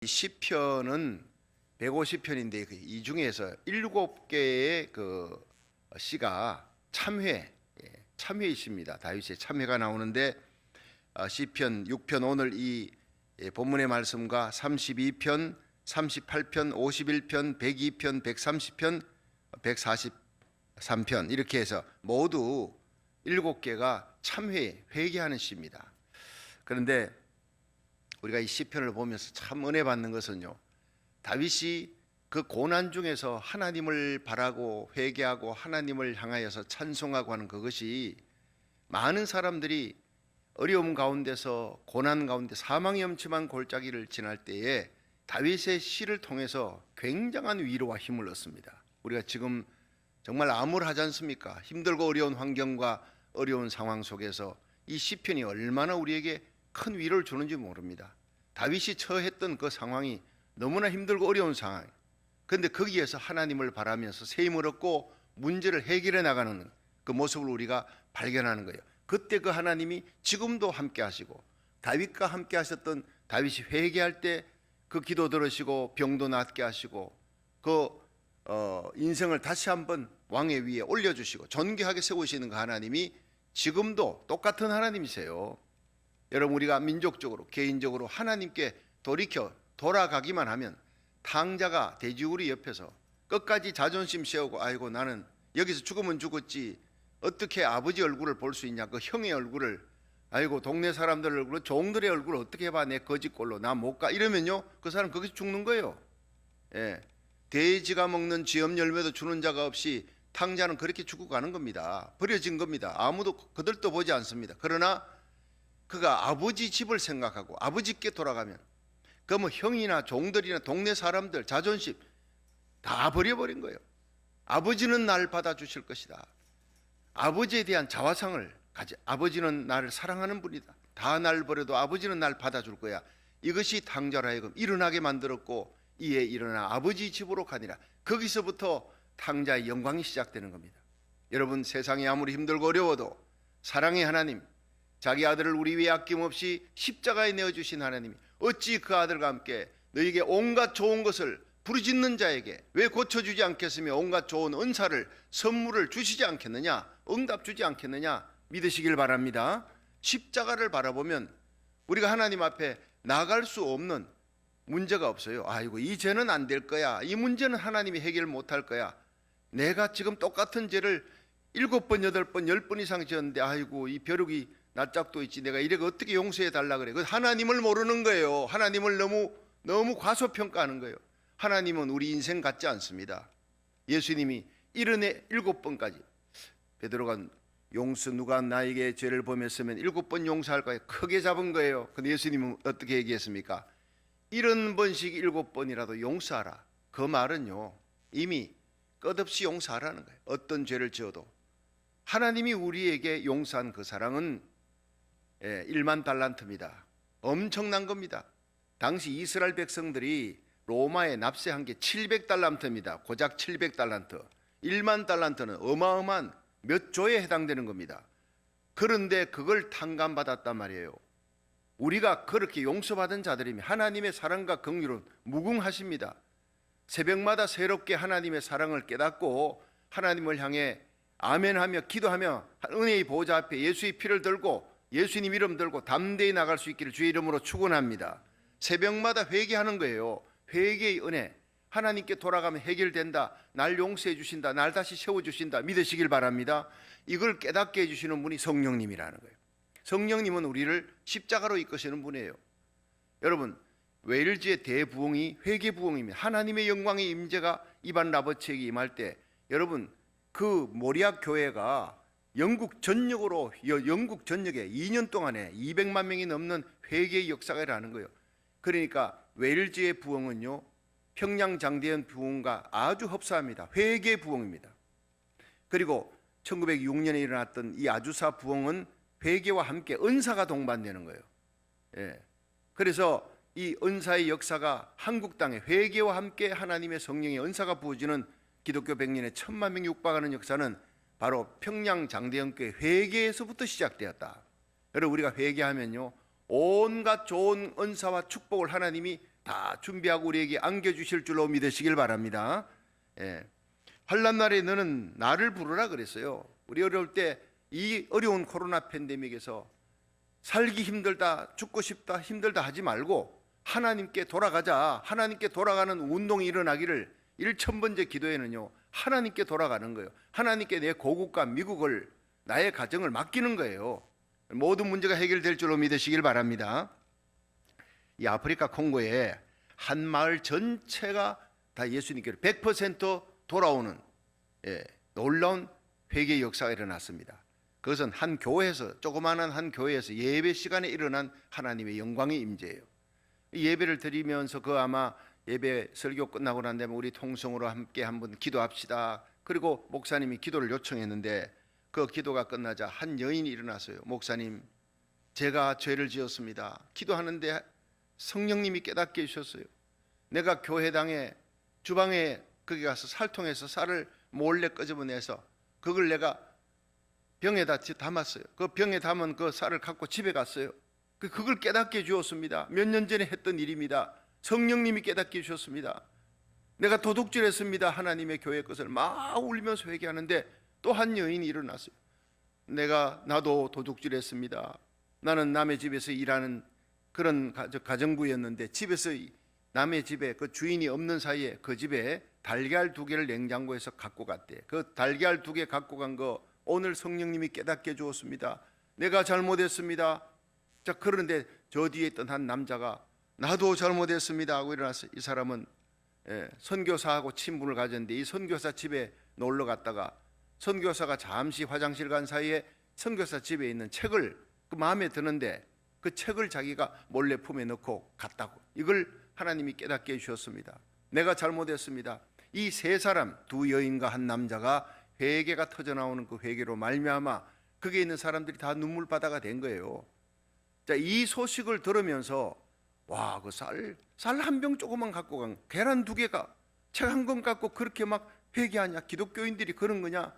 이 시편은 150편인데 이 중에서 7개의 그 시가 참회이십니다. 다윗의 참회가 나오는데 시편 6편 오늘 이 본문의 말씀과 32편, 38편, 51편, 102편, 130편, 143편 이렇게 해서 모두 7개가 회개하는 시입니다. 그런데 우리가 이 시편을 보면서 참 은혜 받는 것은요, 다윗이 그 고난 중에서 하나님을 바라고 회개하고 하나님을 향하여서 찬송하고 하는 그것이 많은 사람들이 어려움 가운데서 고난 가운데 사망이 엄침한 골짜기를 지날 때에 다윗의 시를 통해서 굉장한 위로와 힘을 얻습니다. 우리가 지금 정말 암울하지 않습니까? 힘들고 어려운 환경과 어려운 상황 속에서 이 시편이 얼마나 우리에게 큰 위로를 주는지 모릅니다. 다윗이 처했던 그 상황이 너무나 힘들고 어려운 상황. 그런데 거기에서 하나님을 바라면서 새 힘을 얻고 문제를 해결해 나가는 그 모습을 우리가 발견하는 거예요. 그때 그 하나님이 지금도 함께 하시고 다윗과 함께 하셨던 다윗이 회개할 때 그 기도 들으시고 병도 낫게 하시고 그 인생을 다시 한번 왕의 위에 올려주시고 존귀하게 세우시는 그 하나님이 지금도 똑같은 하나님이세요. 여러분, 우리가 민족적으로 개인적으로 하나님께 돌아가기만 하면 탕자가 돼지우리 옆에서 끝까지 자존심 세우고 아이고 나는 여기서 죽으면 죽었지 어떻게 아버지 얼굴을 볼 수 있냐, 그 형의 얼굴을, 아이고 동네 사람들 얼굴, 종들의 얼굴을 어떻게 봐, 내 거짓골로 나 못 가, 이러면요 그 사람 거기서 죽는 거예요. 예. 돼지가 먹는 쥐엄 열매도 주는 자가 없이 탕자는 그렇게 죽어가는 겁니다. 버려진 겁니다. 아무도 그들도 보지 않습니다. 그러나 그가 아버지 집을 생각하고 아버지께 돌아가면 그 뭐 형이나 종들이나 동네 사람들 자존심 다 버려버린 거예요. 아버지는 날 받아주실 것이다. 아버지에 대한 자화상을 아버지는 나를 사랑하는 분이다. 다 날 버려도 아버지는 날 받아줄 거야. 이것이 탕자로 하여금 일어나게 만들었고 이에 일어나 아버지 집으로 가니라. 거기서부터 탕자의 영광이 시작되는 겁니다. 여러분, 세상이 아무리 힘들고 어려워도 사랑의 하나님, 자기 아들을 우리 위해 아낌없이 십자가에 내어주신 하나님이 어찌 그 아들과 함께 너에게 온갖 좋은 것을 부르짖는 자에게 왜 고쳐주지 않겠으며 온갖 좋은 은사를 선물을 주시지 않겠느냐, 응답 주지 않겠느냐 믿으시길 바랍니다. 십자가를 바라보면 우리가 하나님 앞에 나갈 수 없는 문제가 없어요. 아이고 이 죄는 안 될 거야, 이 문제는 하나님이 해결 못할 거야, 내가 지금 똑같은 죄를 7번, 8번, 10번 이상 지었는데 아이고 이 벼룩이 낯짝도 있지, 내가 이래가 어떻게 용서해 달라 그래. 그 하나님을 모르는 거예요. 하나님을 너무 과소평가하는 거예요. 하나님은 우리 인생 같지 않습니다. 예수님이 77번까지 베드로가 용서, 누가 나에게 죄를 범했으면 7번 용서할 거예요. 크게 잡은 거예요. 근데 예수님은 어떻게 얘기했습니까? 70번씩 7번이라도 용서하라. 그 말은요 이미 끝없이 용서하라는 거예요. 어떤 죄를 지어도 하나님이 우리에게 용서한 그 사랑은 1만 달란트입니다. 엄청난 겁니다. 당시 이스라엘 백성들이 로마에 납세한 게 700달란트입니다. 고작 700달란트. 1만 달란트는 어마어마한 몇 조에 해당되는 겁니다. 그런데 그걸 탕감받았단 말이에요. 우리가 그렇게 용서받은 자들이면 하나님의 사랑과 긍휼은 무궁하십니다. 새벽마다 새롭게 하나님의 사랑을 깨닫고 하나님을 향해 아멘하며 기도하며 은혜의 보좌 앞에 예수의 피를 들고 예수님 이름 들고 담대히 나갈 수 있기를 주의 이름으로 축원합니다. 새벽마다 회개하는 거예요. 회개의 은혜, 하나님께 돌아가면 해결된다, 날 용서해 주신다, 날 다시 세워주신다 믿으시길 바랍니다. 이걸 깨닫게 해주시는 분이 성령님이라는 거예요. 성령님은 우리를 십자가로 이끄시는 분이에요. 여러분, 웨일즈의 대부흥이 회개부흥입니다. 하나님의 영광의 임재가 이반 라버츠에게 임할 때 여러분 그 모리아 교회가 영국 전역에 2년 동안에 200만 명이 넘는 회개의 역사가 일어나는 거예요. 그러니까 웨일즈의 부흥은요 평양 장대현 부흥과 아주 흡사합니다. 회개 부흥입니다. 그리고 1906년에 일어났던 이 아주사 부흥은 회개와 함께 은사가 동반되는 거예요. 그래서 이 은사의 역사가 한국 땅에 회개와 함께 하나님의 성령의 은사가 부어지는 기독교 100년에 1000만 명이 육박하는 역사는 바로 평양 장대현교회 회개에서부터 시작되었다. 여러분, 우리가 회개하면요 온갖 좋은 은사와 축복을 하나님이 다 준비하고 우리에게 안겨주실 줄로 믿으시길 바랍니다. 예. 환난 날에 너는 나를 부르라 그랬어요. 우리 어려울 때 이 어려운 코로나 팬데믹에서 살기 힘들다, 죽고 싶다, 힘들다 하지 말고 하나님께 돌아가자. 하나님께 돌아가는 운동이 일어나기를 1000번째 기도에는요, 하나님께 돌아가는 거예요. 하나님께 내 고국과 미국을, 나의 가정을 맡기는 거예요. 모든 문제가 해결될 줄로 믿으시길 바랍니다. 이 아프리카 콩고에 한 마을 전체가 다 예수님께로 100% 돌아오는 놀라운 회개의 역사가 일어났습니다. 그것은 한 교회에서, 조그마한 한 교회에서 예배 시간에 일어난 하나님의 영광의 임재예요. 예배를 드리면서 그 아마 예배 설교 끝나고 난 다음에 우리 통성으로 함께 한번 기도합시다. 그리고 목사님이 기도를 요청했는데 그 기도가 끝나자 한 여인이 일어났어요. 목사님, 제가 죄를 지었습니다. 기도하는데 성령님이 깨닫게 해주셨어요. 내가 교회당에 주방에 거기 가서 살통에서 쌀을 몰래 끄집어내서 그걸 내가 병에다 담았어요. 그 병에 담은 그 쌀을 갖고 집에 갔어요. 그걸 깨닫게 해주었습니다. 몇 년 전에 했던 일입니다. 성령님이 깨닫게 해주셨습니다. 내가 도둑질했습니다. 하나님의 교회 것을 막 울면서 회개하는데 또 한 여인이 일어났어요. 나도 도둑질했습니다. 나는 남의 집에서 일하는 그런 가정부였는데 집에서 남의 집에 그 주인이 없는 사이에 그 집에 달걀 2개를 냉장고에서 갖고 갔대. 그 달걀 2개 갖고 간 거 오늘 성령님이 깨닫게 해주었습니다. 내가 잘못했습니다. 자, 그런데 저 뒤에 있던 한 남자가 나도 잘못했습니다 하고 일어났어요. 이 사람은 선교사하고 친분을 가졌는데 이 선교사 집에 놀러 갔다가 선교사가 잠시 화장실 간 사이에 선교사 집에 있는 책을 그 마음에 드는데 그 책을 자기가 몰래 품에 넣고 갔다고. 이걸 하나님이 깨닫게 해주셨습니다. 내가 잘못했습니다. 이 3사람, 2 여인과 한 남자가 회개가 터져나오는 그 회개로 말미암아 거기에 있는 사람들이 다 눈물바다가 된 거예요. 자, 이 소식을 들으면서 와, 그 쌀 한 병 조금만 갖고 간 계란 2개가 책 한 권 갖고 그렇게 막 회개하냐? 기독교인들이 그런 거냐?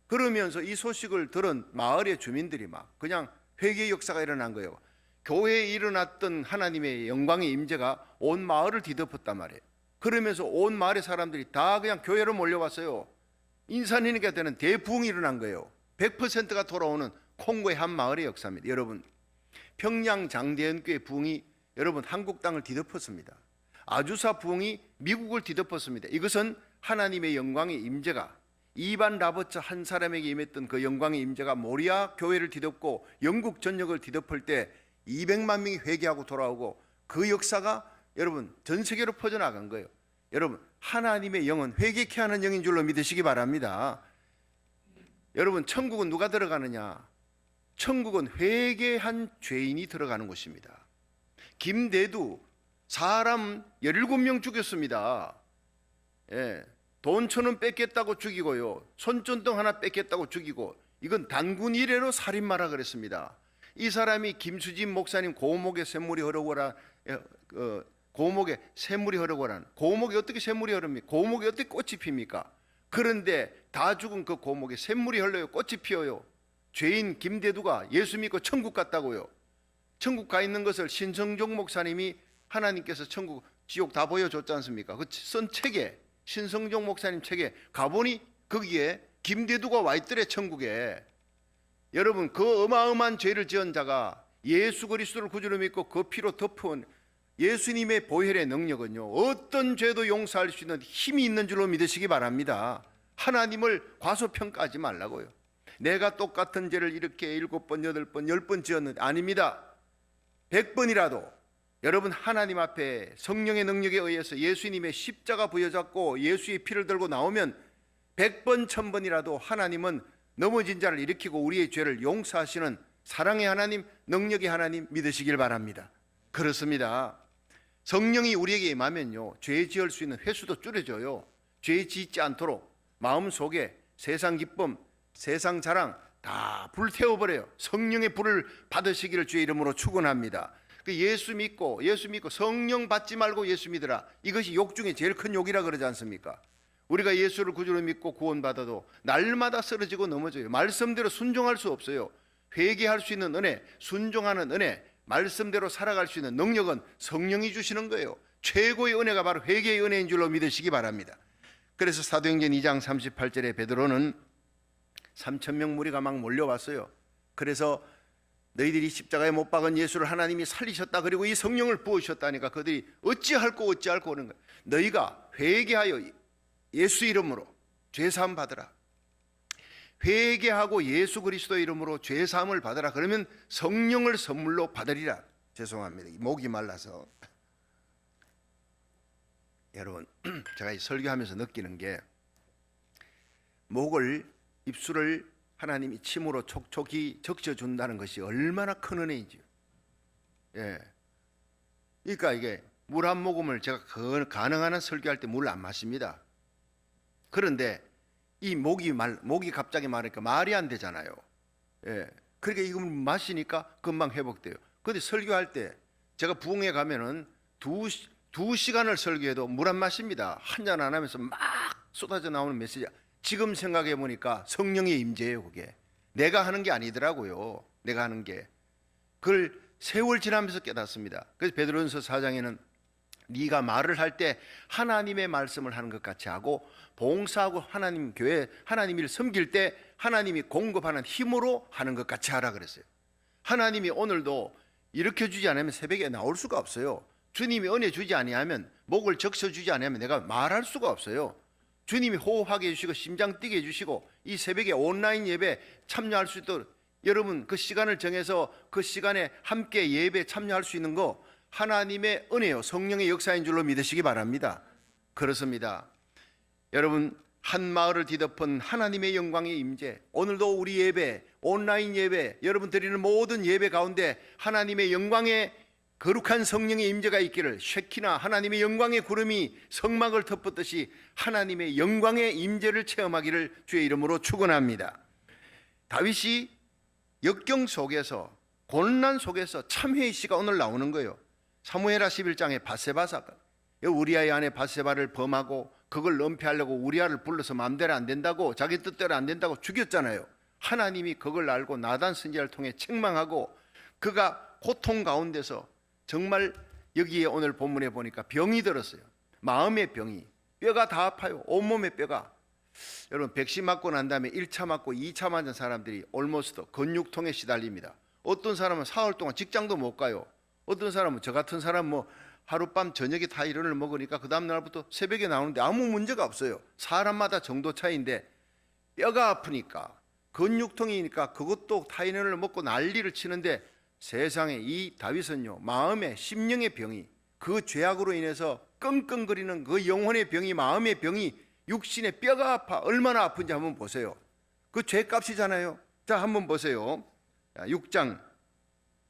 그러면서 이 소식을 들은 마을의 주민들이 막 그냥 회개의 역사가 일어난 거예요. 교회에 일어났던 하나님의 영광의 임재가 온 마을을 뒤덮었단 말이에요. 그러면서 온 마을의 사람들이 다 그냥 교회로 몰려왔어요. 인산인해가 되는 대부흥이 일어난 거예요. 100%가 돌아오는 콩고의 한 마을의 역사입니다. 여러분, 평양 장대연교회 부흥이 여러분 한국 땅을 뒤덮었습니다. 아주사 부흥이 미국을 뒤덮었습니다. 이것은 하나님의 영광의 임재가 이반 라버처 한 사람에게 임했던 그 영광의 임재가 모리아 교회를 뒤덮고 영국 전역을 뒤덮을 때 200만 명이 회개하고 돌아오고 그 역사가 여러분 전 세계로 퍼져나간 거예요. 여러분, 하나님의 영은 회개케 하는 영인 줄로 믿으시기 바랍니다. 여러분, 천국은 누가 들어가느냐? 천국은 회개한 죄인이 들어가는 곳입니다. 김대두 사람 17명 죽였습니다. 돈 1,000원 뺏겠다고 죽이고요, 손전등 하나 뺏겠다고 죽이고, 이건 단군 이래로 살인마라 그랬습니다. 이 사람이 김수진 목사님 고목에 샘물이 흐르고라, 고목에 샘물이 흐르고란, 고목에 어떻게 샘물이 흐릅니까? 고목에 어떻게 꽃이 핍니까? 그런데 다 죽은 그 고목에 샘물이 흘러요, 꽃이 피어요. 죄인 김대두가 예수 믿고 천국 갔다고요. 천국 가 있는 것을 신성종 목사님이 하나님께서 천국 지옥 다 보여줬지 않습니까? 그 쓴 책에, 신성종 목사님 책에 가보니 거기에 김대두가 와 있더래, 천국에. 여러분, 그 어마어마한 죄를 지은 자가 예수 그리스도를 구주로 믿고 그 피로 덮은 예수님의 보혈의 능력은요, 어떤 죄도 용서할 수 있는 힘이 있는 줄로 믿으시기 바랍니다. 하나님을 과소평가하지 말라고요. 내가 똑같은 죄를 이렇게 7번, 8번, 10번 지었는데 아닙니다. 100번이라도 여러분 하나님 앞에 성령의 능력에 의해서 예수님의 십자가 부여잡고 예수의 피를 들고 나오면 100번, 1000번이라도 하나님은 넘어진 자를 일으키고 우리의 죄를 용서하시는 사랑의 하나님, 능력의 하나님 믿으시길 바랍니다. 그렇습니다. 성령이 우리에게 임하면요, 죄 지을 수 있는 횟수도 줄여져요. 죄 짓지 않도록 마음속에 세상 기쁨, 세상 자랑 다 불태워버려요. 성령의 불을 받으시기를 주의 이름으로 축원합니다. 예수 믿고 성령 받지 말고 예수 믿으라. 이것이 욕 중에 제일 큰 욕이라 그러지 않습니까? 우리가 예수를 구주로 믿고 구원받아도 날마다 쓰러지고 넘어져요. 말씀대로 순종할 수 없어요. 회개할 수 있는 은혜, 순종하는 은혜, 말씀대로 살아갈 수 있는 능력은 성령이 주시는 거예요. 최고의 은혜가 바로 회개의 은혜인 줄로 믿으시기 바랍니다. 그래서 사도행전 2장 38절에 베드로는 3,000명 무리가 막 몰려왔어요. 그래서 너희들이 십자가에 못 박은 예수를 하나님이 살리셨다, 그리고 이 성령을 부으셨다니까 그들이 어찌할꼬 그러는 거예요. 너희가 회개하여 예수 이름으로 죄사함 받으라. 회개하고 예수 그리스도 이름으로 죄사함을 받으라. 그러면 성령을 선물로 받으리라. 죄송합니다, 목이 말라서. 여러분, 제가 이 설교하면서 느끼는 게, 목을, 입술을 하나님이 침으로 촉촉히 적셔준다는 것이 얼마나 큰 은혜인지요. 예. 그러니까 이게 물 한 모금을 제가 가능한 한 설교할 때 물 안 마십니다. 그런데 이 목이 갑자기 마르니까 말이 안 되잖아요. 예. 그러니까 이거 마시니까 금방 회복돼요. 그런데 설교할 때 제가 부흥회 가면은 두 시간을 설교해도 물 안 마십니다. 한 잔 안 하면서 막 쏟아져 나오는 메시지. 지금 생각해 보니까 성령의 임재예요. 그게 내가 하는 게 아니더라고요. 내가 하는 게. 그걸 세월 지나면서 깨닫습니다. 그래서 베드로전서 4장에는 네가 말을 할 때 하나님의 말씀을 하는 것 같이 하고, 봉사하고 하나님 교회 하나님 일을 섬길 때 하나님이 공급하는 힘으로 하는 것 같이 하라 그랬어요. 하나님이 오늘도 일으켜 주지 않으면 새벽에 나올 수가 없어요. 주님이 은혜 주지 아니하면, 목을 적셔 주지 아니하면 내가 말할 수가 없어요. 주님이 호흡하게 해주시고 심장 뛰게 해주시고 이 새벽에 온라인 예배 참여할 수 있도록 여러분 그 시간을 정해서 그 시간에 함께 예배 참여할 수 있는 거 하나님의 은혜요, 성령의 역사인 줄로 믿으시기 바랍니다. 그렇습니다. 여러분, 한 마을을 뒤덮은 하나님의 영광의 임재, 오늘도 우리 예배, 온라인 예배, 여러분 드리는 모든 예배 가운데 하나님의 영광의 거룩한 성령의 임재가 있기를, 쉐키나 하나님의 영광의 구름이 성막을 덮었듯이 하나님의 영광의 임재를 체험하기를 주의 이름으로 축원합니다. 다윗이 역경 속에서, 고난 속에서 참회의 시가 오늘 나오는 거예요. 사무엘하 11장에 바세바 사건, 우리아의 아내 바세바를 범하고 그걸 은폐하려고 우리아를 불러서 마음대로 안 된다고, 자기 뜻대로 안 된다고 죽였잖아요. 하나님이 그걸 알고 나단 선지자를 통해 책망하고 그가 고통 가운데서 정말, 여기에 오늘 본문에 보니까 병이 들었어요. 마음의 병이, 뼈가 다 아파요. 온몸의 뼈가. 여러분, 백신 맞고 난 다음에 1차 맞고 2차 맞은 사람들이 올모스트 근육통에 시달립니다. 어떤 사람은 사흘 동안 직장도 못 가요. 어떤 사람은, 저 같은 사람 하룻밤 저녁에 타이레놀을 먹으니까 그 다음 날부터 새벽에 나오는데 아무 문제가 없어요. 사람마다 정도 차이인데 뼈가 아프니까, 근육통이니까 그것도 타이레놀을 먹고 난리를 치는데, 세상에 이 다윗은요, 마음의 심령의 병이, 그 죄악으로 인해서 끙끙거리는 그 영혼의 병이, 마음의 병이, 육신의 뼈가 아파 얼마나 아픈지 한번 보세요. 그 죄값이잖아요. 자, 한번 보세요. 6장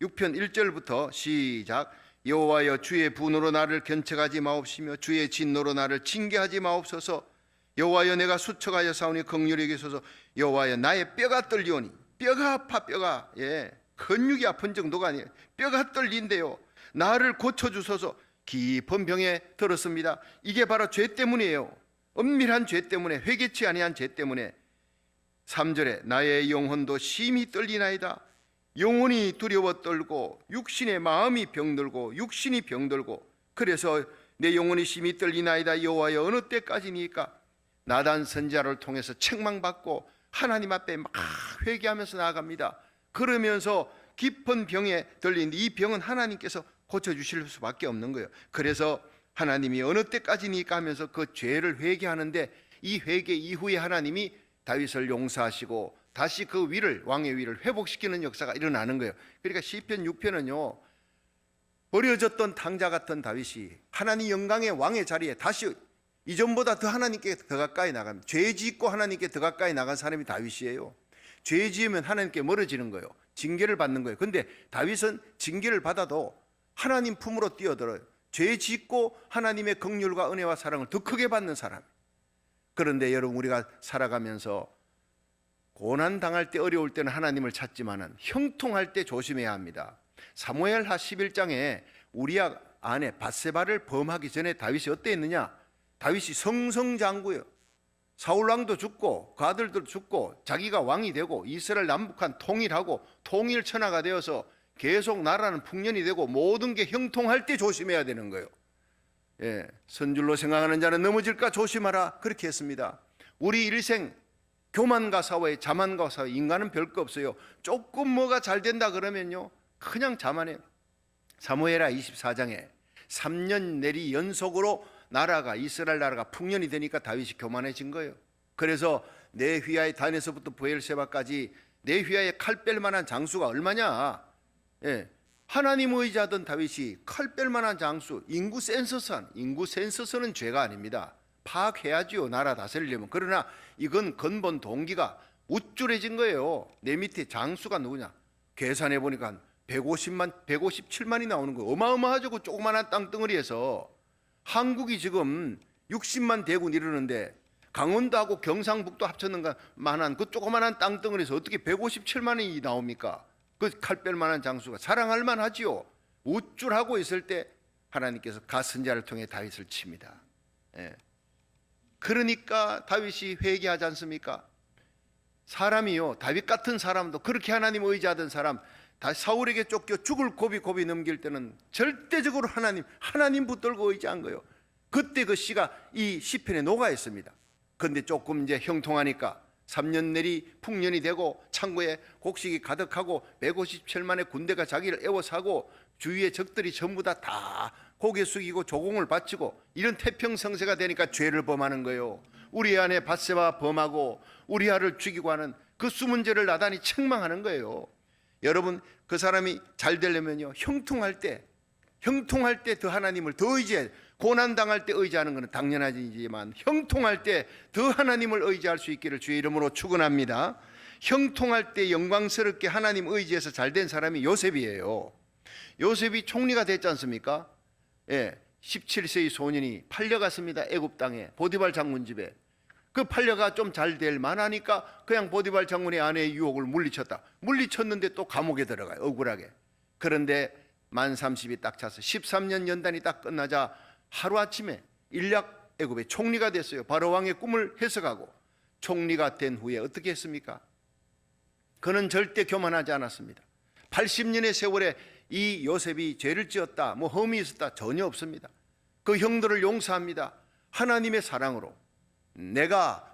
6편 1절부터 시작. 여호와여, 주의 분으로 나를 견책하지 마옵시며 주의 진노로 나를 징계하지 마옵소서. 여호와여, 내가 수척하여 사오니 긍휼히 여기소서. 여호와여, 나의 뼈가 떨리오니, 뼈가 아파, 뼈가, 근육이 아픈 정도가 아니에요. 뼈가 떨린대요. 나를 고쳐주소서. 깊은 병에 들었습니다. 이게 바로 죄 때문이에요. 은밀한 죄 때문에, 회개치 아니한 죄 때문에. 3절에 나의 영혼도 심히 떨리나이다. 영혼이 두려워 떨고 육신의 마음이 병들고 육신이 병들고, 그래서 내 영혼이 심히 떨리나이다. 여호와여, 어느 때까지니까? 나단 선지자를 통해서 책망받고 하나님 앞에 막 회개하면서 나아갑니다. 그러면서 깊은 병에 들린 이 병은 하나님께서 고쳐주실 수밖에 없는 거예요. 그래서 하나님이 어느 때까지니까 하면서 그 죄를 회개하는데, 이 회개 이후에 하나님이 다윗을 용서하시고 다시 그 위를, 왕의 위를 회복시키는 역사가 일어나는 거예요. 그러니까 시편 6편은요, 버려졌던 탕자 같은 다윗이 하나님 영광의 왕의 자리에 다시 이전보다 더 하나님께 더 가까이 나갑니다. 죄 짓고 하나님께 더 가까이 나간 사람이 다윗이에요. 죄 지으면 하나님께 멀어지는 거예요. 징계를 받는 거예요. 근데 다윗은 징계를 받아도 하나님 품으로 뛰어들어요. 죄 짓고 하나님의 긍휼과 은혜와 사랑을 더 크게 받는 사람. 그런데 여러분, 우리가 살아가면서 고난 당할 때, 어려울 때는 하나님을 찾지만은 형통할 때 조심해야 합니다. 사무엘하 11장에 우리아 아내 바세바를 범하기 전에 다윗이 어땠느냐? 다윗이 성성장구예요. 사울 왕도 죽고 그 아들도 죽고 자기가 왕이 되고 이스라엘 남북한 통일하고 통일 천하가 되어서 계속 나라는 풍년이 되고 모든 게 형통할 때 조심해야 되는 거예요. 선줄로 생각하는 자는 넘어질까 조심하라 그렇게 했습니다. 우리 일생 교만과 사회, 자만과 사회, 인간은 별거 없어요. 조금 뭐가 잘 된다 그러면요 그냥 자만해요. 사무엘하 24장에 3년 내리 연속으로 나라가 이스라엘 나라가 풍년이 되니까 다윗이 교만해진 거예요. 그래서 네휘야의 단에서부터 브엘세바까지 네휘야의 칼 뺄 만한 장수가 얼마냐? 하나님 의지하던 다윗이 칼 뺄 만한 장수, 인구 센서스는 죄가 아닙니다. 파악해야지요, 나라 다스리려면. 그러나 이건 근본 동기가 우쭐해진 거예요. 내 밑에 장수가 누구냐? 계산해 보니까 157만이 나오는 거예요. 어마어마하죠. 그 조그만한 땅덩어리에서. 한국이 지금 60만 대군 이르는데 강원도하고 경상북도 합쳤는가 만한 그 조그만한 땅덩어리에서 어떻게 157만이 나옵니까? 그 칼 뺄 만한 장수가 자랑할 만하지요. 우쭐하고 있을 때 하나님께서 가선자를 통해 다윗을 칩니다. 그러니까 다윗이 회개하지 않습니까? 사람이요, 다윗 같은 사람도 그렇게 하나님 의지하던 사람 다 사울에게 쫓겨 죽을 고비 넘길 때는 절대적으로 하나님 붙들고 의지한 거예요. 그때 그 씨가 이 시편에 녹아 있습니다. 그런데 조금 이제 형통하니까 3년 내리 풍년이 되고 창고에 곡식이 가득하고 157만의 군대가 자기를 애워사고 주위의 적들이 전부 다 고개 숙이고 조공을 바치고 이런 태평성세가 되니까 죄를 범하는 거예요. 우리 아내 밧세바 범하고 우리아를 죽이고 하는 그 숨은 죄를 나단히 책망하는 거예요. 여러분, 그 사람이 잘 되려면요 형통할 때 더 하나님을 더 의지해. 고난당할 때 의지하는 것은 당연하지만 형통할 때 더 하나님을 의지할 수 있기를 주의 이름으로 축원합니다. 형통할 때 영광스럽게 하나님 의지해서 잘 된 사람이 요셉이에요. 요셉이 총리가 됐지 않습니까? 17세의 소년이 팔려갔습니다. 애굽 땅에 보디발 장군 집에. 그 팔려가 좀 잘 될 만하니까 그냥 보디발 장군의 아내의 유혹을 물리쳤는데 또 감옥에 들어가요, 억울하게. 그런데 만 30이 딱 차서 13년 연단이 딱 끝나자 하루아침에 일약 애굽의 총리가 됐어요. 바로 왕의 꿈을 해석하고 총리가 된 후에 어떻게 했습니까? 그는 절대 교만하지 않았습니다. 80년의 세월에 이 요셉이 죄를 지었다, 뭐 험이 있었다, 전혀 없습니다. 그 형들을 용서합니다. 하나님의 사랑으로. 내가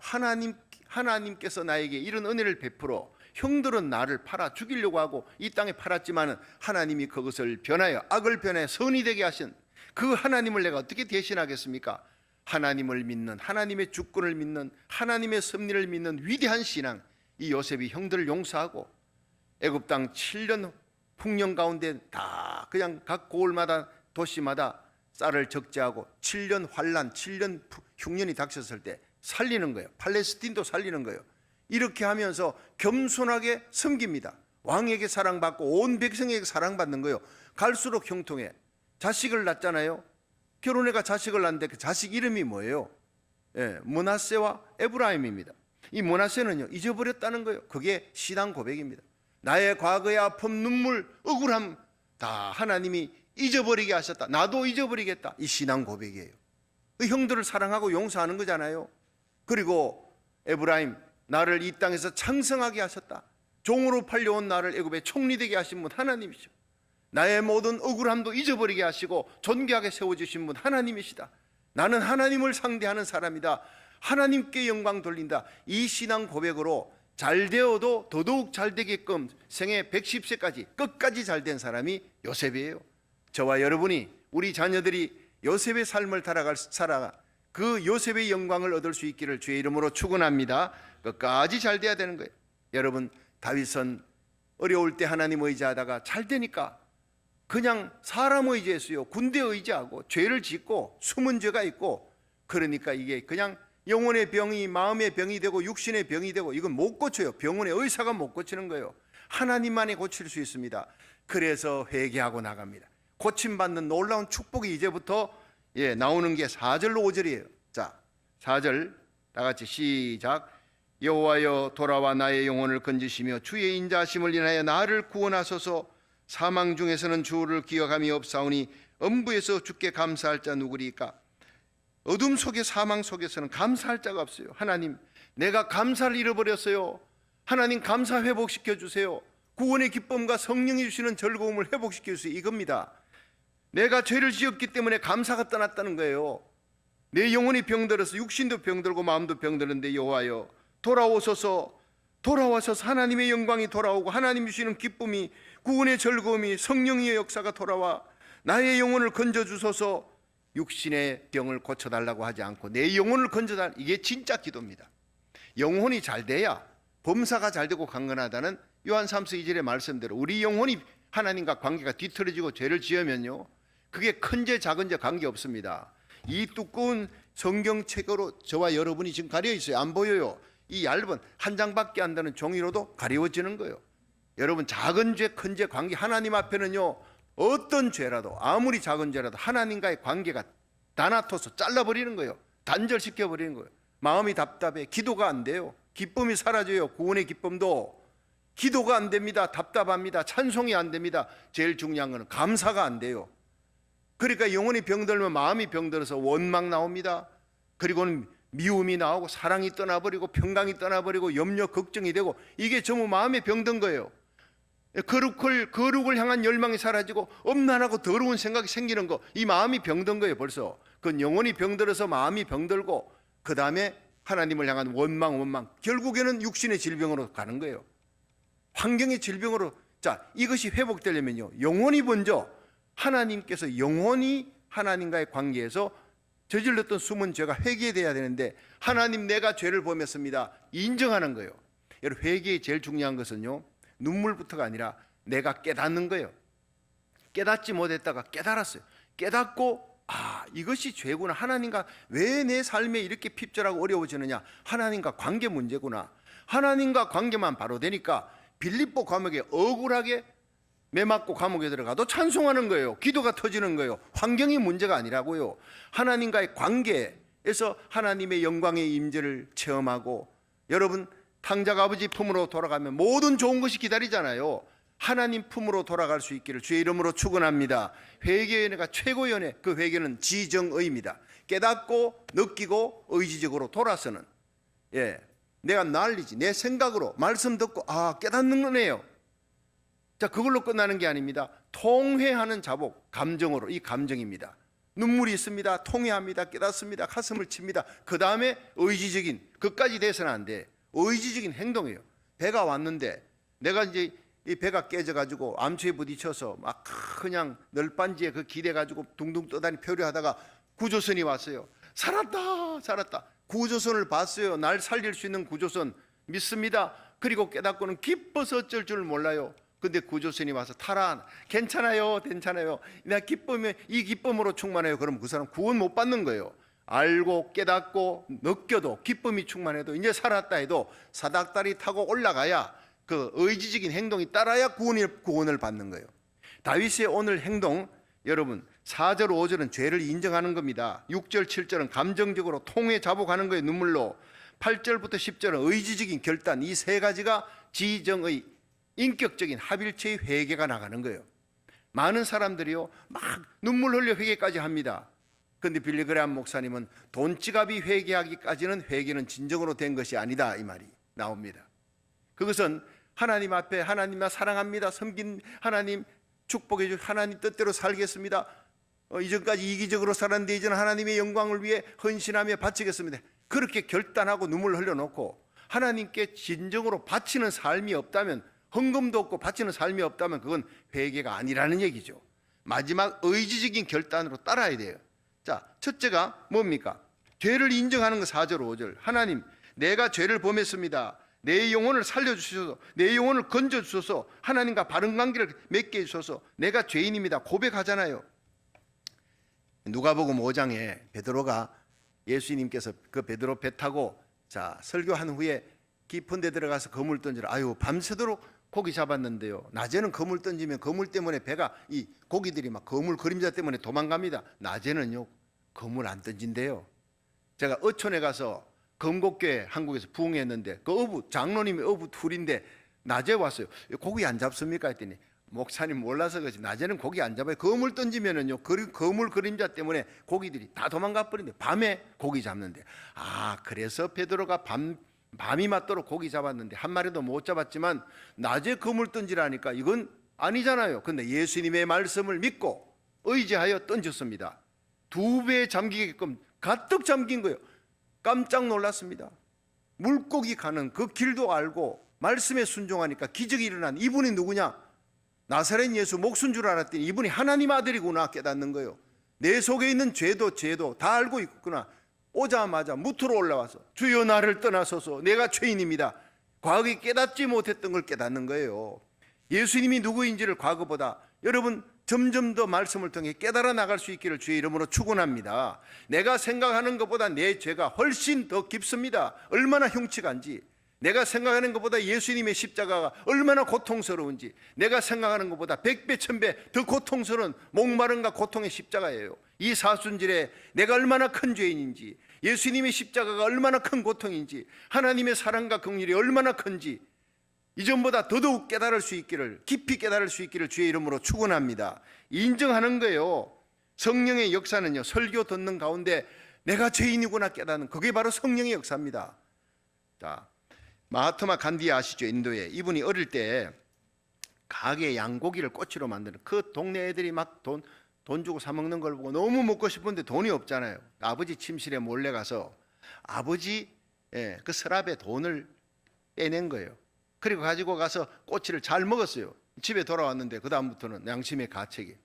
하나님께서 나에게 이런 은혜를 베풀어 형들은 나를 팔아 죽이려고 하고 이 땅에 팔았지만 하나님이 그것을 변하여 악을 변하여 선이 되게 하신 그 하나님을 내가 어떻게 대신하겠습니까? 하나님을 믿는, 하나님의 주권을 믿는, 하나님의 섭리를 믿는 위대한 신앙, 이 요셉이 형들을 용서하고 애굽 땅 7년 풍년 가운데 다 그냥 각 고을마다 도시마다 쌀을 적재하고 7년 환란, 7년 흉년이 닥쳤을 때 살리는 거예요. 팔레스틴도 살리는 거예요. 이렇게 하면서 겸손하게 섬깁니다. 왕에게 사랑받고 온 백성에게 사랑받는 거예요. 갈수록 형통해. 자식을 낳잖아요. 결혼해가 자식을 낳는데 그 자식 이름이 뭐예요? 므낫세와 에브라임입니다. 이 므낫세는요 잊어버렸다는 거예요. 그게 신앙 고백입니다. 나의 과거의 아픔, 눈물, 억울함 다 하나님이 잊어버리게 하셨다. 나도 잊어버리겠다. 이 신앙 고백이에요. 그 형들을 사랑하고 용서하는 거잖아요. 그리고 에브라임, 나를 이 땅에서 창성하게 하셨다. 종으로 팔려온 나를 애굽에 총리 되게 하신 분 하나님이시죠. 나의 모든 억울함도 잊어버리게 하시고 존귀하게 세워주신 분 하나님이시다. 나는 하나님을 상대하는 사람이다. 하나님께 영광 돌린다. 이 신앙 고백으로 잘 되어도 더더욱 잘 되게끔 생애 110세까지 끝까지 잘 된 사람이 요셉이에요. 저와 여러분이, 우리 자녀들이 요셉의 삶을 살아가 그 요셉의 영광을 얻을 수 있기를 주의 이름으로 축원합니다. 끝까지 잘 돼야 되는 거예요. 여러분, 다윗은 어려울 때 하나님 의지하다가 잘 되니까 그냥 사람 의지했어요. 군대 의지하고 죄를 짓고 숨은 죄가 있고, 그러니까 이게 그냥 영혼의 병이 마음의 병이 되고 육신의 병이 되고 이건 못 고쳐요. 병원의 의사가 못 고치는 거예요. 하나님만이 고칠 수 있습니다. 그래서 회개하고 나갑니다. 고침받는 놀라운 축복이 이제부터 나오는 게 4절로 5절이에요. 자, 4절 다 같이 시작. 여호와여 돌아와 나의 영혼을 건지시며 주의 인자하심을 인하여 나를 구원하소서. 사망 중에서는 주를 기억함이 없사오니 엄부에서 주께 감사할 자 누구리까? 어둠 속에 사망 속에서는 감사할 자가 없어요. 하나님, 내가 감사를 잃어버렸어요. 하나님, 감사 회복시켜 주세요. 구원의 기쁨과 성령이 주시는 즐거움을 회복시켜 주세요. 이겁니다. 내가 죄를 지었기 때문에 감사가 떠났다는 거예요. 내 영혼이 병들어서 육신도 병들고 마음도 병드는데 여호와여 돌아오소서, 돌아와셔서 하나님의 영광이 돌아오고 하나님 주시는 기쁨이, 구원의 즐거움이, 성령의 역사가 돌아와 나의 영혼을 건져주소서. 육신의 병을 고쳐달라고 하지 않고 내 영혼을 건져달라. 이게 진짜 기도입니다. 영혼이 잘 돼야 범사가 잘 되고 강건하다는 요한 3서 2절의 말씀대로 우리 영혼이 하나님과 관계가 뒤틀어지고 죄를 지으면요, 그게 큰 죄 작은 죄 관계 없습니다. 이 두꺼운 성경책으로 저와 여러분이 지금 가려 있어요. 안 보여요. 이 얇은 한 장밖에 안 되는 종이로도 가려워지는 거예요. 여러분, 작은 죄 큰 죄 관계, 하나님 앞에는요 어떤 죄라도, 아무리 작은 죄라도 하나님과의 관계가 다나토서 잘라버리는 거예요. 단절시켜버리는 거예요. 마음이 답답해, 기도가 안 돼요. 기쁨이 사라져요. 구원의 기쁨도. 기도가 안 됩니다. 답답합니다. 찬송이 안 됩니다. 제일 중요한 거는 감사가 안 돼요. 그러니까 영혼이 병들면 마음이 병들어서 원망 나옵니다. 그리고는 미움이 나오고 사랑이 떠나버리고 평강이 떠나버리고 염려 걱정이 되고, 이게 전부 마음에 병든 거예요. 거룩을 향한 열망이 사라지고 엄난하고 더러운 생각이 생기는 거, 이 마음이 병든 거예요. 벌써 그건 영혼이 병들어서 마음이 병들고, 그 다음에 하나님을 향한 원망, 결국에는 육신의 질병으로 가는 거예요. 환경의 질병으로. 자, 이것이 회복되려면요, 영혼이 먼저, 하나님께서 영혼이 하나님과의 관계에서 저질렀던 숨은 죄가 회개돼야 되는데, 하나님 내가 죄를 범했습니다 인정하는 거예요. 여러분, 회개의 제일 중요한 것은요, 눈물부터가 아니라 내가 깨닫는 거예요. 깨닫지 못했다가 깨달았어요. 깨닫고 이것이 죄구나. 하나님과 왜 내 삶에 이렇게 핍절하고 어려워지느냐, 하나님과 관계 문제구나. 하나님과 관계만 바로 되니까 빌립보 감옥에 억울하게 매맞고 감옥에 들어가도 찬송하는 거예요. 기도가 터지는 거예요. 환경이 문제가 아니라고요. 하나님과의 관계에서 하나님의 영광의 임재를 체험하고, 여러분, 탕자가 아버지 품으로 돌아가면 모든 좋은 것이 기다리잖아요. 하나님 품으로 돌아갈 수 있기를 주의 이름으로 축원합니다. 회개의 은혜가 최고의 은혜, 그 회개는 지정의입니다. 깨닫고 느끼고 의지적으로 돌아서는, 내가 난리지, 내 생각으로 말씀 듣고 깨닫는 은혜예요. 자, 그걸로 끝나는 게 아닙니다. 통회하는 자복, 감정으로. 이 감정입니다. 눈물이 있습니다. 통회합니다. 깨닫습니다. 가슴을 칩니다. 그 다음에 의지적인, 그까지 돼서는 안 돼. 의지적인 행동이에요. 배가 왔는데 내가 이제 이 배가 깨져가지고 암초에 부딪혀서 막 그냥 널빤지에 그 기대가지고 둥둥 떠다니 표류하다가 구조선이 왔어요. 살았다. 구조선을 봤어요. 날 살릴 수 있는 구조선 믿습니다. 그리고 깨닫고는 기뻐서 어쩔 줄 몰라요. 근데 구조선이 와서 타라, 괜찮아요. 내가 기쁨에, 이 기쁨으로 충만해요. 그럼 그 사람 구원 못 받는 거예요. 알고 깨닫고 느껴도 기쁨이 충만해도 이제 살았다 해도 사닥다리 타고 올라가야, 그 의지적인 행동이 따라야 구원을 받는 거예요. 다윗의 오늘 행동, 여러분 4절 5절은 죄를 인정하는 겁니다. 6절 7절은 감정적으로 통회 자복하는 거예요. 눈물로. 8절부터 10절은 의지적인 결단, 이 세 가지가 지정의 인격적인 합일체의 회개가 나가는 거예요. 많은 사람들이요 막 눈물 흘려 회개까지 합니다. 그런데 빌리그레암 목사님은 돈지갑이 회개하기까지는 회개는 진정으로 된 것이 아니다, 이 말이 나옵니다. 그것은 하나님 앞에 하나님만 사랑합니다, 섬긴 하나님, 축복해 줄 하나님 뜻대로 살겠습니다, 이전까지 이기적으로 살았는데 이제는 하나님의 영광을 위해 헌신하며 바치겠습니다, 그렇게 결단하고 눈물을 흘려놓고 하나님께 진정으로 바치는 삶이 없다면, 헌금도 없고 바치는 삶이 없다면 그건 회개가 아니라는 얘기죠. 마지막 의지적인 결단으로 따라야 돼요. 자, 첫째가 뭡니까? 죄를 인정하는 거. 4절 5절. 하나님, 내가 죄를 범했습니다. 내 영혼을 살려주셔서, 내 영혼을 건져주셔서, 하나님과 바른 관계를 맺게 해주셔서 내가 죄인입니다 고백하잖아요. 누가복음 5장에 베드로가, 예수님께서 그 베드로 배 타고 자 설교한 후에 깊은 데 들어가서 거물 던지라. 밤새도록 고기 잡았는데요, 낮에는 거물 던지면 거물 때문에 배가, 이 고기들이 막 거물 그림자 때문에 도망갑니다. 낮에는요 거물 안 던진대요. 제가 어촌에 가서 검곡교회 한국에서 부흥했는데 그 장로님이 어부 둘인데 낮에 왔어요. 고기 안 잡습니까 했더니, 목사님 몰라서 그렇지 낮에는 고기 안 잡아요. 거물 던지면은요 거물 그림자 때문에 고기들이 다 도망가 버린대. 밤에 고기 잡는데, 그래서 베드로가 밤이 맞도록 고기 잡았는데 한 마리도 못 잡았지만 낮에 거물 던지라니까 이건 아니잖아요. 근데 예수님의 말씀을 믿고 의지하여 던졌습니다. 2배 잠기게끔 가득 잠긴 거예요. 깜짝 놀랐습니다. 물고기 가는 그 길도 알고 말씀에 순종하니까 기적이 일어난 이분이 누구냐? 나사렛 예수 목숨 줄 알았더니 이분이 하나님 아들이구나 깨닫는 거예요. 내 속에 있는 죄도 다 알고 있구나. 오자마자 무트로 올라와서 주여 나를 떠나소서 내가 죄인입니다. 과거에 깨닫지 못했던 걸 깨닫는 거예요. 예수님이 누구인지를 과거보다 여러분 점점 더 말씀을 통해 깨달아 나갈 수 있기를 주의 이름으로 축원합니다. 내가 생각하는 것보다 내 죄가 훨씬 더 깊습니다. 얼마나 흉측한지, 내가 생각하는 것보다 예수님의 십자가가 얼마나 고통스러운지, 내가 생각하는 것보다 100배 1000배 더 고통스러운 목마름과 고통의 십자가예요. 이 사순절에 내가 얼마나 큰 죄인인지, 예수님의 십자가가 얼마나 큰 고통인지, 하나님의 사랑과 긍휼이 얼마나 큰지 이전보다 더더욱 깨달을 수 있기를, 깊이 깨달을 수 있기를 주의 이름으로 축원합니다. 인정하는 거예요. 성령의 역사는요, 설교 듣는 가운데 내가 죄인이구나 깨닫는, 그게 바로 성령의 역사입니다. 자, 마하트마 간디 아시죠? 인도에. 이분이 어릴 때 가게 양고기를 꼬치로 만드는, 그 동네 애들이 막 돈 주고 사 먹는 걸 보고 너무 먹고 싶은데 돈이 없잖아요. 아버지 침실에 몰래 가서 아버지 그 서랍에 돈을 빼낸 거예요. 그리고 가지고 가서 꼬치를 잘 먹었어요. 집에 돌아왔는데 그 다음부터는 양심의 가책이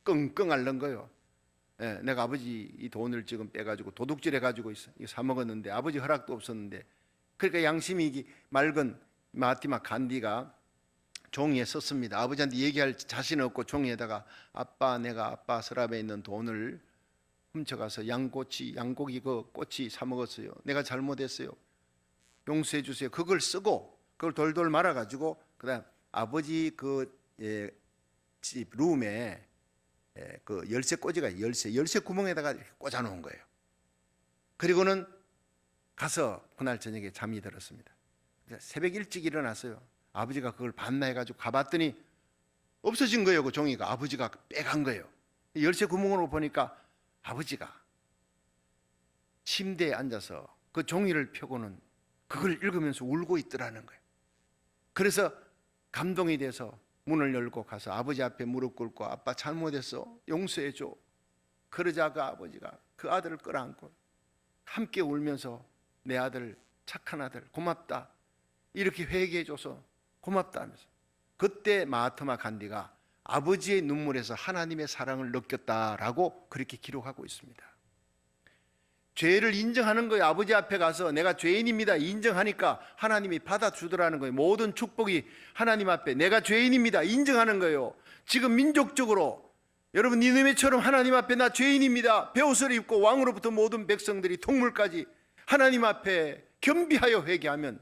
끙끙 앓는 거예요. 내가 아버지 이 돈을 지금 빼가지고 도둑질해 가지고 있어. 이거 사 먹었는데 아버지 허락도 없었는데. 그러니까 양심이 맑은 마하티마 간디가 종이에 썼습니다. 아버지한테 얘기할 자신 없고 종이에다가 아빠, 내가 아빠 서랍에 있는 돈을 훔쳐가서 양고기 그 꼬치 사 먹었어요. 내가 잘못했어요. 용서해 주세요. 그걸 쓰고 그걸 돌돌 말아가지고 그다음 아버지 집 룸에 그 열쇠 꽂이가 열쇠 구멍에다가 이렇게 꽂아놓은 거예요. 그리고는 가서 그날 저녁에 잠이 들었습니다. 새벽 일찍 일어났어요. 아버지가 그걸 봤나 해가지고 가봤더니 없어진 거예요. 그 종이가 아버지가 빼간 거예요. 열쇠 구멍으로 보니까 아버지가 침대에 앉아서 그 종이를 펴고는 그걸 읽으면서 울고 있더라는 거예요. 그래서 감동이 돼서 문을 열고 가서 아버지 앞에 무릎 꿇고 아빠 잘못했어 용서해 줘. 그러자 그 아버지가 그 아들을 끌어안고 함께 울면서 내 아들 착한 아들 고맙다 이렇게 회개해 줘서 고맙다 하면서, 그때 마하트마 간디가 아버지의 눈물에서 하나님의 사랑을 느꼈다라고 그렇게 기록하고 있습니다. 죄를 인정하는 거예요. 아버지 앞에 가서 내가 죄인입니다 인정하니까 하나님이 받아주더라는 거예요. 모든 축복이 하나님 앞에 내가 죄인입니다 인정하는 거예요. 지금 민족적으로 여러분 니느웨처럼 하나님 앞에 나 죄인입니다 베옷을 입고 왕으로부터 모든 백성들이 동물까지 하나님 앞에 겸비하여 회개하면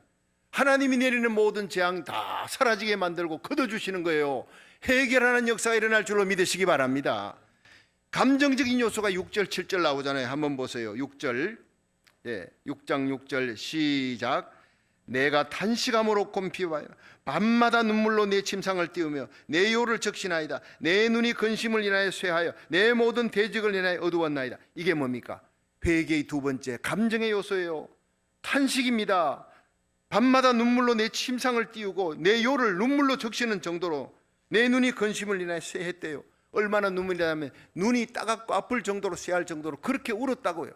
하나님이 내리는 모든 재앙 다 사라지게 만들고 걷어주시는 거예요. 해결하는 역사가 일어날 줄로 믿으시기 바랍니다. 감정적인 요소가 6절 7절 나오잖아요. 한번 보세요. 6절 6장 6절 시작. 내가 탄식함으로 곰피와요 밤마다 눈물로 내 침상을 띄우며 내 요를 적시나이다. 내 눈이 근심을 인하여 쇠하여 내 모든 대적을 인하여 어두웠나이다. 이게 뭡니까? 회개의 두 번째 감정의 요소예요. 탄식입니다. 밤마다 눈물로 내 침상을 띄우고 내 요를 눈물로 적시는 정도로 내 눈이 근심을 인하여 쇠했대요. 얼마나 눈물이 나면 눈이 따갑고 아플 정도로 쇠할 정도로 그렇게 울었다고요.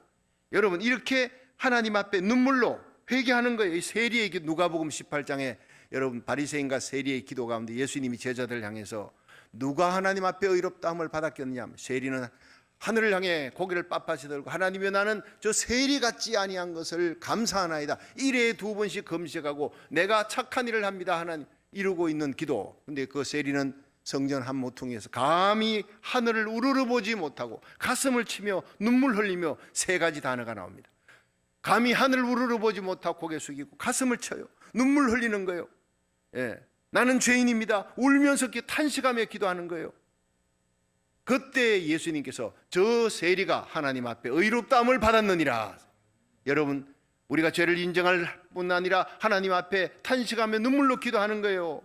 여러분 이렇게 하나님 앞에 눈물로 회개하는 거예요. 이 세리의 기도, 누가복음 18장에 여러분 바리새인과 세리의 기도 가운데 예수님이 제자들을 향해서 누가 하나님 앞에 의롭다함을 받았겠느냐, 세리는 하늘을 향해 고개를 빳빳이 들고 하나님이여 나는 저 세리 같지 아니한 것을 감사하나이다. 일회에 2번씩 금식하고 내가 착한 일을 합니다 하나님 이루고 있는 기도. 근데 그 세리는 성전 한 모퉁이에서 감히 하늘을 우러러 보지 못하고 가슴을 치며 눈물 흘리며 3가지 단어가 나옵니다. 감히 하늘을 우러러 보지 못하고 고개 숙이고 가슴을 쳐요. 눈물 흘리는 거예요. 나는 죄인입니다. 울면서 탄식하며 기도하는 거예요. 그때 예수님께서 저 세리가 하나님 앞에 의롭다함을 받았느니라. 여러분 우리가 죄를 인정할 뿐 아니라 하나님 앞에 탄식하며 눈물로 기도하는 거예요.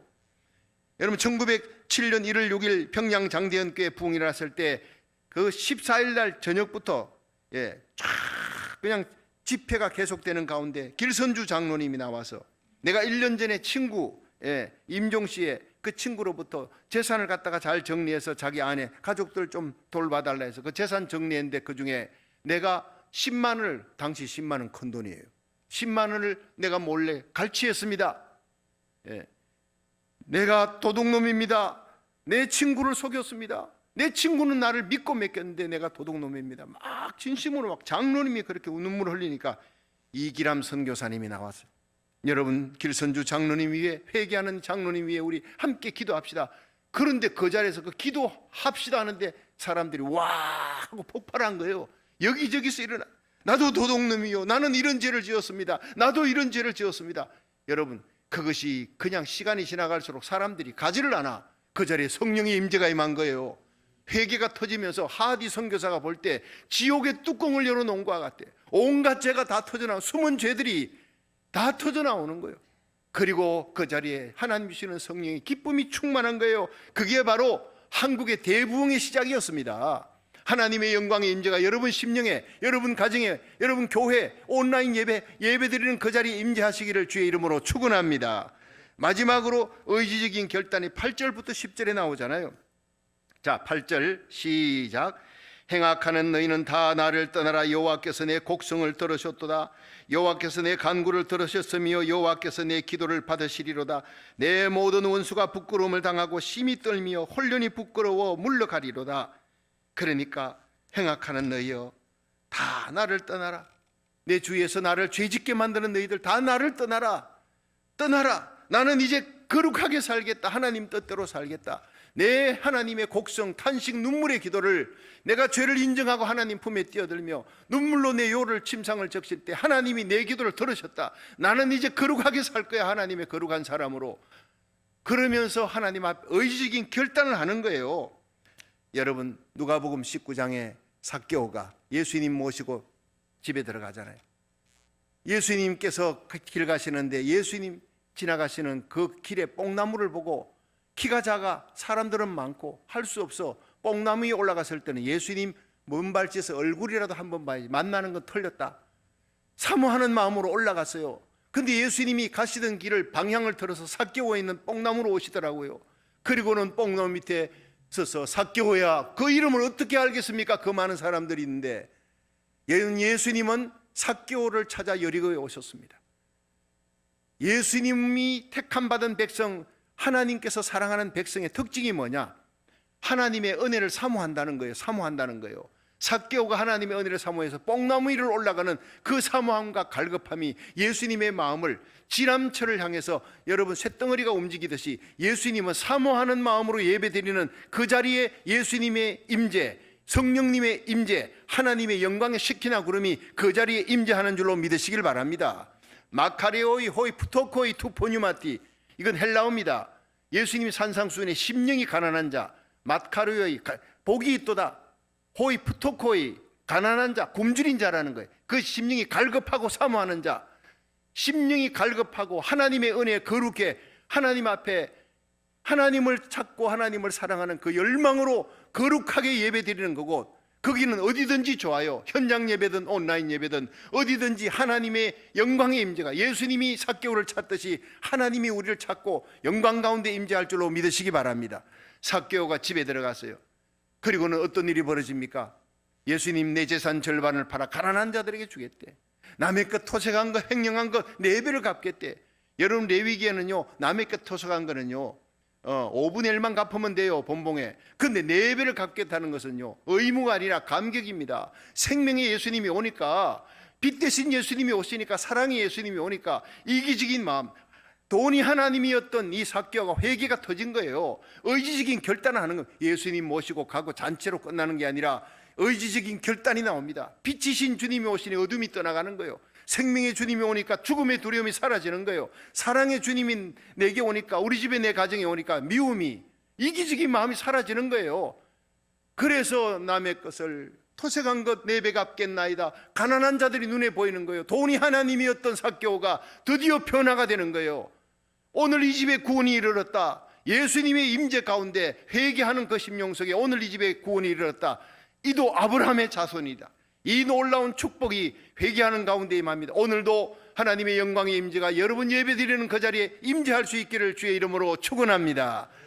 여러분 1907년 1월 6일 평양 장대현교회 부흥이 일어났을 때 그 14일 날 저녁부터 쫙 그냥 집회가 계속되는 가운데 길선주 장로님이 나와서 내가 1년 전에 친구 임종 씨의 그 친구로부터 재산을 갖다가 잘 정리해서 자기 아내 가족들 좀 돌봐달라 해서 그 재산 정리했는데 그중에 내가 10만 원을, 당시 10만 원 큰 돈이에요, 10만 원을 내가 몰래 갈취했습니다. 예. 내가 도둑놈입니다. 내 친구를 속였습니다. 내 친구는 나를 믿고 맡겼는데 내가 도둑놈입니다. 막 진심으로 막 장로님이 그렇게 눈물 흘리니까 이기람 선교사님이 나왔어요. 여러분, 길선주 장로님 위에, 회개하는 장로님 위에 우리 함께 기도합시다. 그런데 그 자리에서 그 기도합시다 하는데 사람들이 와 하고 폭발한 거예요. 여기저기서 일어나, 나도 도둑놈이요, 나는 이런 죄를 지었습니다, 나도 이런 죄를 지었습니다. 여러분, 그것이 그냥 시간이 지나갈수록 사람들이 가지를 않아. 그 자리에 성령의 임재가 임한 거예요. 회개가 터지면서 하디 선교사가 볼 때 지옥의 뚜껑을 열어놓은 것과 같아. 온갖 죄가 다 터져나오는, 숨은 죄들이 다 터져나오는 거예요. 그리고 그 자리에 하나님 주시는 성령의 기쁨이 충만한 거예요. 그게 바로 한국의 대부흥의 시작이었습니다. 하나님의 영광의 임재가 여러분 심령에, 여러분 가정에, 여러분 교회, 온라인 예배드리는 그 자리에 임재하시기를 주의 이름으로 축원합니다. 마지막으로 의지적인 결단이 8절부터 10절에 나오잖아요. 자, 8절 시작. 행악하는 너희는 다 나를 떠나라. 여호와께서 내 곡성을 들으셨도다. 여호와께서 내 간구를 들으셨으며 여호와께서 내 기도를 받으시리로다. 내 모든 원수가 부끄러움을 당하고 심히 떨며 혼련히 부끄러워 물러가리로다. 그러니까 행악하는 너희여, 다 나를 떠나라. 내 주위에서 나를 죄짓게 만드는 너희들 다 나를 떠나라. 떠나라. 나는 이제 거룩하게 살겠다. 하나님 뜻대로 살겠다. 내 하나님의 곡성, 탄식, 눈물의 기도를, 내가 죄를 인정하고 하나님 품에 뛰어들며 눈물로 내 요를 침상을 적실 때 하나님이 내 기도를 들으셨다. 나는 이제 거룩하게 살 거야, 하나님의 거룩한 사람으로. 그러면서 하나님 앞에 의지적인 결단을 하는 거예요. 여러분, 누가복음 19장에 삭개오가 예수님 모시고 집에 들어가잖아요. 예수님께서 그 길 가시는데 예수님 지나가시는 그 길에 뽕나무를 보고, 키가 작아 사람들은 많고 할 수 없어 뽕나무 위에 올라갔을 때는 예수님 먼발치에서 얼굴이라도 한번 봐야지, 만나는 건 틀렸다. 사모하는 마음으로 올라갔어요. 근데 예수님이 가시던 길을 방향을 틀어서 삭개오에 있는 뽕나무로 오시더라고요. 그리고는 뽕나무 밑에 서서 삭개오야, 그 이름을 어떻게 알겠습니까? 그 많은 사람들이 있는데. 예수님은 삭개오를 찾아 여리고에 오셨습니다. 예수님이 택함 받은 백성, 하나님께서 사랑하는 백성의 특징이 뭐냐? 하나님의 은혜를 사모한다는 거예요. 사모한다는 거예요. 삭개오가 하나님의 은혜를 사모해서 뽕나무 위를 올라가는 그 사모함과 갈급함이 예수님의 마음을, 지람철을 향해서, 여러분 쇳덩어리가 움직이듯이 예수님은 사모하는 마음으로 예배드리는 그 자리에 예수님의 임재, 성령님의 임재, 하나님의 영광의 시키나 구름이 그 자리에 임재하는 줄로 믿으시길 바랍니다. 마카레오이 호이 푸토코이 투포뉴마티, 이건 헬라어입니다. 예수님이 산상수훈에 심령이 가난한 자, 마카레오이 복이 있도다, 호이 푸토코이 가난한 자, 굶주린 자라는 거예요. 그 심령이 갈급하고 사모하는 자, 심령이 갈급하고 하나님의 은혜에 거룩해 하나님 앞에 하나님을 찾고 하나님을 사랑하는 그 열망으로 거룩하게 예배드리는 거고, 거기는 어디든지 좋아요. 현장 예배든 온라인 예배든 어디든지 하나님의 영광의 임재가, 예수님이 삭개오를 찾듯이 하나님이 우리를 찾고 영광 가운데 임재할 줄로 믿으시기 바랍니다. 삭개오가 집에 들어갔어요. 그리고는 어떤 일이 벌어집니까? 예수님 내 재산 절반을 팔아 가난한 자들에게 주겠대. 남의 것 토색한 것, 횡령한 것 4배를 갚겠대. 여러분, 레위기에는요, 남의 것 토색한 거는요 5분의 1만 갚으면 돼요, 본봉에. 근데 4배를 갚겠다는 것은요 의무가 아니라 감격입니다. 생명의 예수님이 오니까, 빛 대신 예수님이 오시니까, 사랑의 예수님이 오니까 이기적인 마음, 돈이 하나님이었던 이 삭개오가 회개가 터진 거예요. 의지적인 결단을 하는 거예요. 예수님 모시고 가고 잔치로 끝나는 게 아니라 의지적인 결단이 나옵니다. 빛이신 주님이 오시니 어둠이 떠나가는 거예요. 생명의 주님이 오니까 죽음의 두려움이 사라지는 거예요. 사랑의 주님이 내게 오니까, 우리 집에, 내 가정에 오니까 미움이, 이기적인 마음이 사라지는 거예요. 그래서 남의 것을 토색한 것 4배 갚겠나이다. 가난한 자들이 눈에 보이는 거예요. 돈이 하나님이었던 삭개오가 드디어 변화가 되는 거예요. 오늘 이 집에 구원이 이르렀다. 예수님의 임재 가운데 회개하는 그 심령 속에 오늘 이 집에 구원이 이르렀다. 이도 아브라함의 자손이다. 이 놀라운 축복이 회개하는 가운데 임합니다. 오늘도 하나님의 영광의 임재가 여러분 예배드리는 그 자리에 임재할 수 있기를 주의 이름으로 축원합니다.